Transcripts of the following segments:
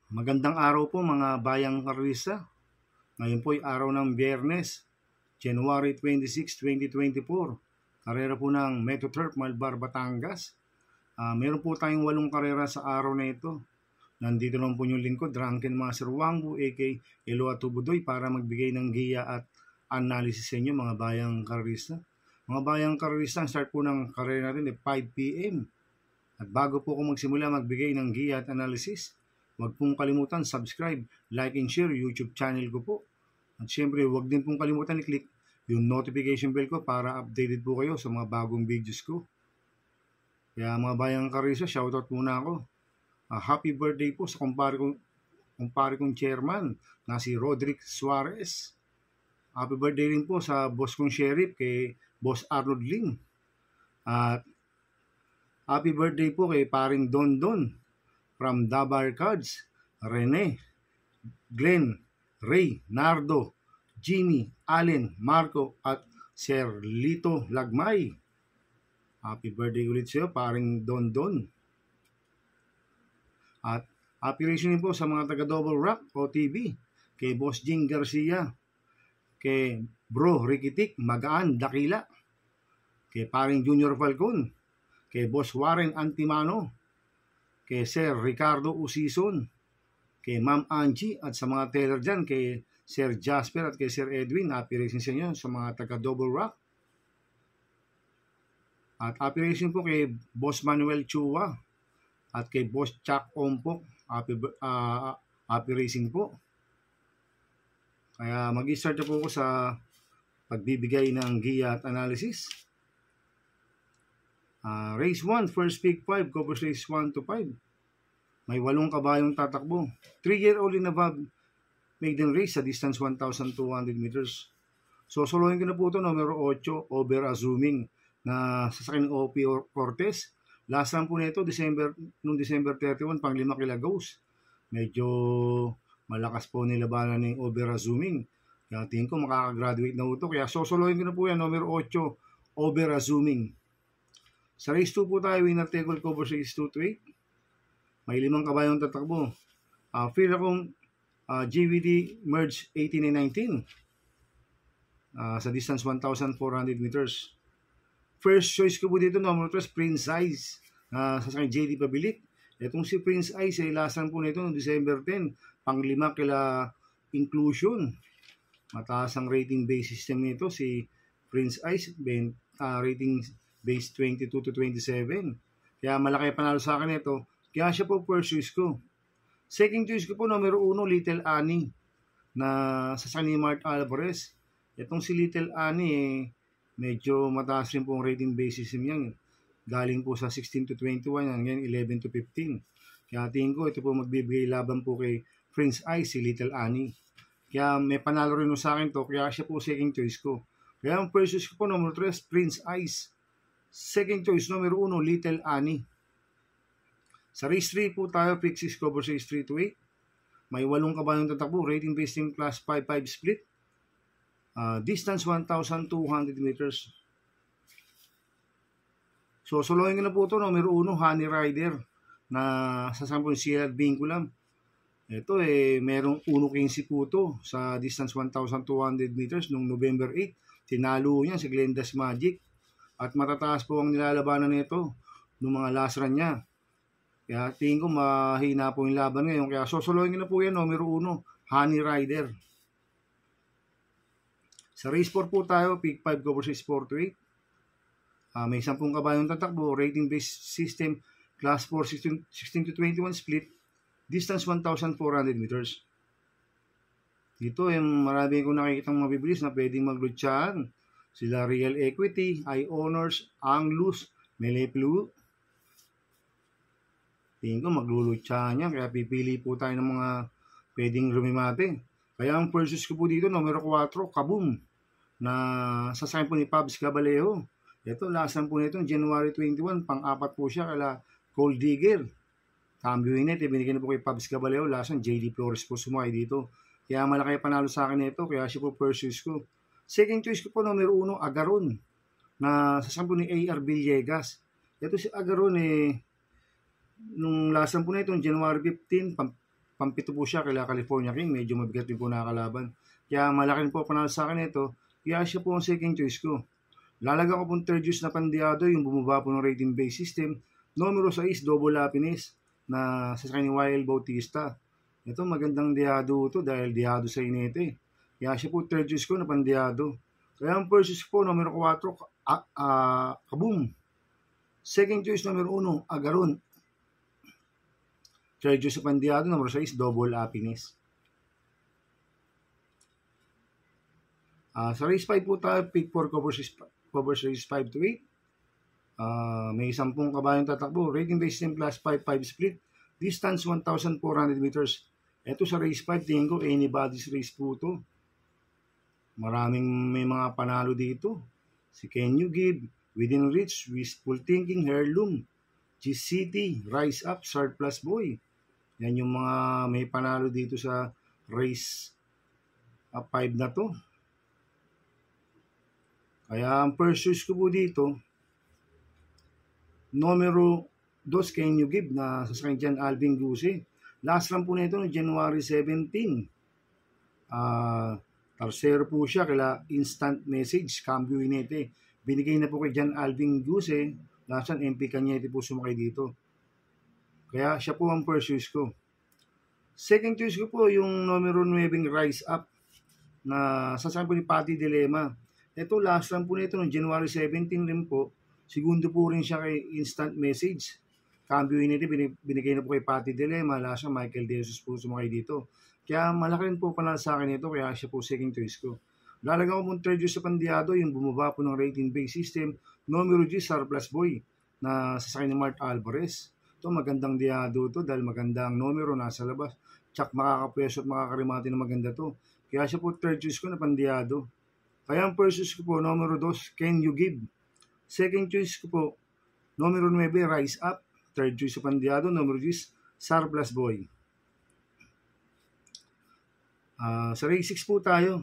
Magandang araw po mga bayang karista. Ngayon po ay araw ng Biyernes, January 26, 2024. Karera po ng Metro Turf, Malbar, Batangas. Meron po tayong 8 karera sa araw na ito. Nandito lang po yung lingkod, Drunken Master Wangbu, aka Eloa Tubudoy, para magbigay ng giya at analysis sa inyo mga bayang karista. Mga bayang karista, ang start po ng karera natin ay 5 p.m. At bago po ako magsimula magbigay ng giya at analysis, huwag pong kalimutan subscribe, like and share YouTube channel ko po. At syempre huwag din pong kalimutan i-click yung notification bell ko para updated po kayo sa mga bagong videos ko. Kaya mga bayang karisa, shoutout muna ako. Happy birthday po sa kumpare kong chairman na si Roderick Suarez. Happy birthday rin po sa boss kong sheriff kay Boss Arnold Lim. At happy birthday po kay paring Don Don from Dabar Cards, Rene, Glenn, Ray, Nardo, Jimmy, Allen, Marco, at Sir Lito Lagmay. Happy birthday ulit sa iyo, paring Don Don. At happy racing po sa mga taga Double Rock o TV, kay Boss Jing Garcia, kay Bro Rikitik, Magaan, Dakila, kay paring Junior Falcon, kay Boss Warren Antimano, kay Sir Ricardo Usison, kay Ma'am Angie, at sa mga teller dyan, kay Sir Jasper at kay Sir Edwin. Happy racing sa inyo sa mga taga Double Rock. At happy racing po kay Boss Manuel Chua at kay Boss Chuck Ompok. Happy racing po. Kaya mag-start na po ako sa pagbibigay ng giya at analysis. Race 1, first pick 5, covers race 1 to 5. May 8 kabayong tatakbo. 3-year-old and above maiden race sa distance 1,200 meters. So, solohin ko na po ito, numero 8, over assuming na sasakyan OP Cortez. Last run po na ito, noong December 31, pang 5 kilagos. Medyo malakas po nilabanan ng over assuming. Kaya tingin ko makakagraduate na ito. Kaya sosolohin ko na po yan, numero 8, over assuming. Sa race 2 po tayo, winner take all covers race 2 to 8. May 5 kabayong tatakbo. Feel akong GVD merge 18 and 19 sa distance 1,400 meters. First choice ko po dito, number 3, Prince Ice, sasakyan JD Pabilik. Itong si Prince Ice ay lasan po nito noong December 10, pang 5 kila inclusion. Mataas ang rating base system nito si Prince Ice, rating base 22 to 27. Kaya malaki panalo sa akin ito. Kaya siya po first choice ko. Second choice ko po, numero 1, Little Annie, na sasakyan ni Mart Alvarez. Itong si Little Annie, medyo mataas rin po ang rating base system niya. Galing po sa 16 to 21, hanggang 11 to 15. Kaya tingin ko, ito po magbibigay laban po kay Prince Ice, si Little Annie. Kaya may panalo rin sa akin to, kaya siya po second choice ko. Kaya ang first choice ko po, numero 3, Prince Ice. Second choice, numero 1, Little Annie. Sa race 3 po tayo, pick 6 covers race 3 to 8. May 8 kabayong tatakbo, rating based in class 5-5 split. Distance 1,200 meters. So, solohin ko na po ito, numero 1, Honey Rider, na sasampung Sierra Vinculam. Ito merong 1.15 po ito sa distance 1,200 meters noong November 8. Tinalo niya si Glendas Magic. At matataas po ang nilalabanan nito noong mga last run niya. Kaya tingin ko mahina po yung laban ngayon. Kaya sosolohin ko na po yan, numero 1, Honey Rider. Sa race 4 po tayo, pick 5 covers race 4 to 8. May 10 kabayong tatakbo, rating based system, class 4, 16 to 21 split, distance 1,400 meters. Dito marami kong nakikitang mabibilis na pwedeng maglutsahan. Sila Real Equity, I-Honors, Anglus, Meleplu. Tingin ko maglulutsahan niya, kaya pipili po tayo ng mga pwedeng rumimate. Kaya ang first ko po dito, numero 4, Kaboom, na sasakyan po ni Pabs Caballero. Ito, lasan po nito, January 21, pang-4 po siya, kala Gold Digger. Cambio init, binigyan na po kay Pabs Caballero, lasan JD Flores po sumakay dito. Kaya malaki panalo sa akin ito, kaya siya po first choice ko. Second choice ko po, numero 1, Agaron, na sasakyan po ni A.R. Villegas. Ito si Agaron nung lasan po na ito, January 15, pampito po siya kila California King. Medyo mabigat din po nakakalaban. Kaya malaki po panalo sa akin ito. Kaya siya po ang second choice ko. Lalaga ko pong third choice na Pandiado, yung bumaba po ng rating base system. Numero 6, Double Happiness na sa kanya Wild Bautista. Ito magandang diado ito dahil diado sa inete. Kaya siya po third choice ko na Pandiado. Kaya ang first choice po, numero 4, Kaboom. Second choice, numero 1, Agaron. Third choice sa Pandiado, numero 6, Double Happiness. Sa race 5 po tayo, pick 4 covers race 5 to 8. May 10 kabayong tatakbo. Rating base system class 5-5 split. Distance 1,400 meters. Ito sa race 5, tingin ko anybody's race po ito. Maraming may mga panalo dito. Si Can You Give, Within Reach, Wishful Thinking, Heirloom, G-City, Rise Up, Surplus Boy. Yan yung mga may panalo dito sa race 5 na to. Kaya ang first choice ko po dito, numero 2, Can You Give na sa Jan Alvin Guse. Last run po na ito no January 17. Tercero po siya kila Instant Message, Cambio Inete. Binigay na po kay Jan Alvin Guse. Last run, MP Cañete po sumakay dito. Kaya siya po ang first choice ko. Second choice ko po yung numero 9, Rise Up na sasakyan po ni Patty Dilema. Ito, last run po nito noong January 17 rin po. Segundo po rin siya kay Instant Message. Cambio Inete, binigay na po kay Patty Dilema. Last run, Michael De Jesus po sumakay dito. Kaya malaki rin po panalo sa akin ito, kaya siya po second choice ko. Lalagyan ko pong third choice sa Pandiado, yung bumaba po ng rating base system. Numero G, Surplus Boy, na sasakyan ni Mart Alvarez. Ito, magandang diado to dahil magandang numero nasa labas. Tsak makakapweso at makakarimati na maganda to. Kaya siya po third choice ko na Pandiado. Kaya ang first choice ko po, numero 2, Can You Give. Second choice ko po, numero 9, Rise Up. Third choice sa Pandiado, numero 10, Surplus Boy. Sa race 6 po tayo.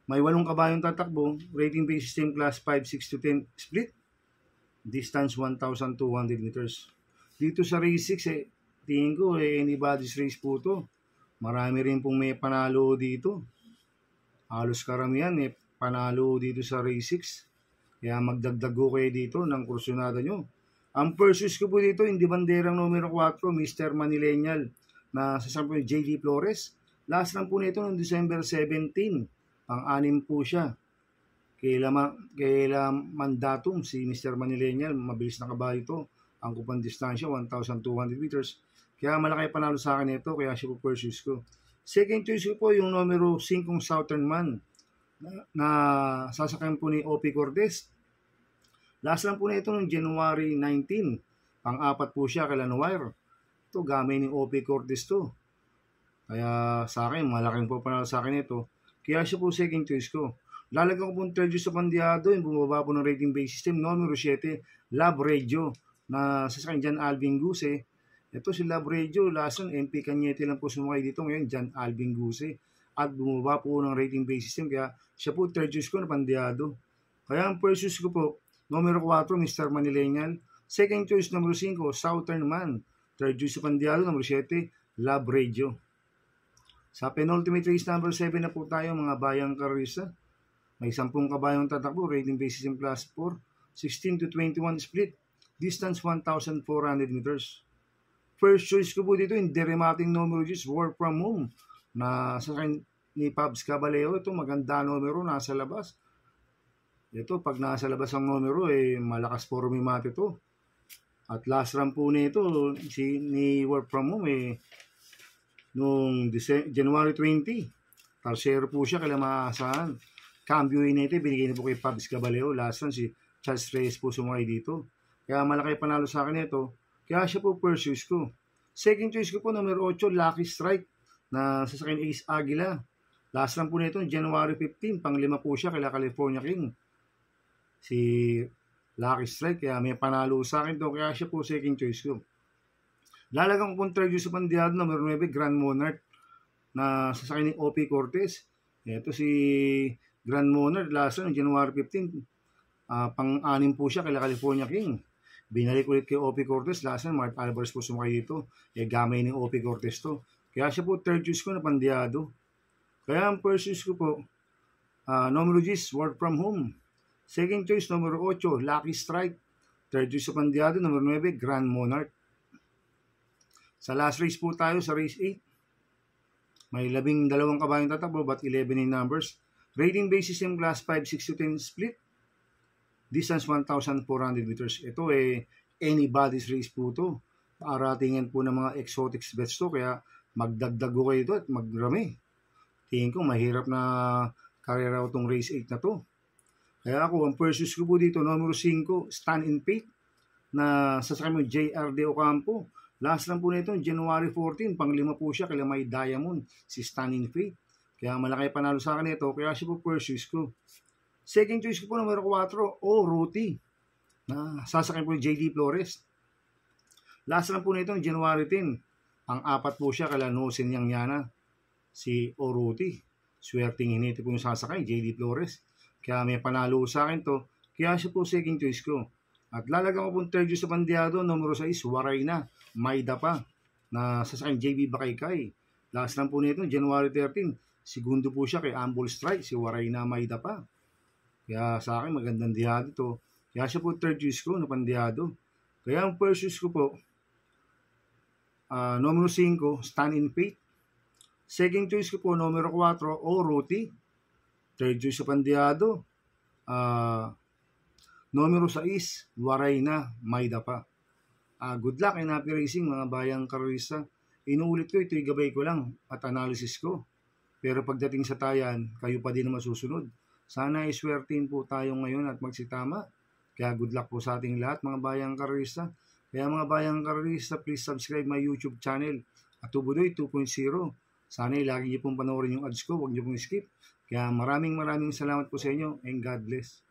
May 8 kabayong tatakbo. Rating base system class 5, 6 to 10 split. Distance 1,200 meters. Dito sa race 6, tingin ko anybody's race po to. Marami rin pong may panalo dito. Halos karamihan panalo dito sa race 6. Kaya magdagdag ko kayo dito ng kursunada nyo. Ang first choice ko po dito, hindi banderang numero 4, Mr. Manileñal, na sasabi po J.D. Flores. Last lang po nito noong December 17. Pang-anim po siya. Kaila Mandatum, si Mr. Manileñal, mabilis na kabayo ito. Ang kupang distansya, 1,200 meters. Kaya malaki panalo sa akin ito, kaya siya po first choice ko. Second choice ko po yung numero 5, Southern Man, na sasakyan po ni O.P. Cortez. Last lang po na ito noong January 19. Pang-apat po siya kay Lanoir. Ito, gamay ni O.P. Cortez to. Kaya sa akin, malaking po panalo sa akin ito. Kaya siya po second choice ko. Lalagyan ko po third choice sa Pandiado, yung bumaba po ng rating base system, numero 7, Love Radio, na sasakyan Jan Alvin Guse. Ito si Love Radio, last one, MP Cañete lang po sumakay dito ngayon, Jan Alvin Guse. At bumaba po ng rating base system, kaya siya po third choice ko na Pandiado. Kaya ang first choice ko po, numero 4, Mr. Manileñal. Second choice, numero 5, Southern Man. Third choice sa Pandiado, numero 7, Love Radio. Sa penultimate race number 7 na po tayo, mga bayang karisa. May 10 kabayong tatakbo, rating base system class 4, 16 to 21 split, distance 1,400 meters. First choice ko po dito, yung deremating numero 10, Work From Home, na sa ni Pabs Caballero. Ito, maganda numero, nasa labas. Ito, pag nasa labas ang numero, malakas po rumimate ito. At last run po nito, ni Work From Home, noong January 20. Tercero po siya, kailang maasahan. Cambio Inete, binigay na po kay Pabs Caballero. Last run, si Charles Reyes po sumakay dito. Kaya malaki panalo sa akin ito. Kaya siya po first choice ko. Second choice ko po, numero 8, Lucky Strike, na sasakyan Ace Aguila. Last run po nito, January 15. Pang-5 po siya, kaya California King. Si Lucky Strike, kaya may panalo sa akin to. Kaya siya po second choice ko. Lalagang ko pong third choice sa Pandiado, numero 9, Grand Monarch, na sasakyan ni O.P. Cortez. Ito si Grand Monarch, last run, January 15. Pang-anim po siya kay California King. Binalik ulit kay Opi Cortez. Last time, Mark Alvarez po sumakay dito. Gamay ni Opi Cortez to. Kaya siya po third choice ko na Pandiado. Kaya ang first choice ko po, numero 10, Work From Home. Second choice, numero 8, Lucky Strike. Third choice sa Pandiado, numero 9, Grand Monarch. Sa last race po tayo, sa race 8. May 12 kabayang tatakbo, but 11 in numbers. Rating basis yung class 5, 6 to 10 split. Distance 1,400 meters. Ito anybody's race po to. Paratingan po ng mga exotics bets to. Kaya magdagdag ko kayo ito at magrami. Tingin ko mahirap na karera itong race 8 na to. Kaya ako, ang first choice ko po dito, numero 5, Stand in Faith, na sasakay mo J.R. De Ocampo. Last lang po nito, January 14, pang-5 po siya, kaya may Diamond, si Stand in Faith. Kaya malaki panalo sa akin ito, kaya siya po first choice ko. Second choice ko po, numero 4, Ruti, na sasakay po J.D. Flores. Last lang po nito, January 10, pang-4 po siya, kaya Nosen Yangyana, si Ruti. Swerting hiniti po yung sasakay, J.D. Flores. Kaya may panalo sa akin to, kaya siya po second choice ko. At lalagyan ko po third choice sa Pandiado, numero 6, Waray na, Mayda pa, na sasakay JB Bakaykay. Last lang po nito, January 13, segundo po siya kay Ambul Strike, si Waray na, Mayda pa. Kaya sa akin, magandang diyado to. Kaya siya po third choice ko na Pandiado. Kaya ang first choice ko po, numero 5, Stand in Faith. Second choice ko po, numero 4, Ruti. Third choice sa Pandiado, numero 6, Waray na, Mayda pa. Good luck and happy racing mga bayang karorista. Inuulit ko, ito'y gabay ko lang at analysis ko. Pero pagdating sa tayan, kayo pa din na masusunod. Sana iswertin po tayo ngayon at magsitama. Kaya good luck po sa ating lahat mga bayang karorista. Kaya mga bayang karorista, please subscribe my YouTube channel at Tubudoy 2.0. Sana lagi niyo pong panoorin yung ads ko, huwag niyo pong skip. Kaya maraming salamat po sa inyo and God bless.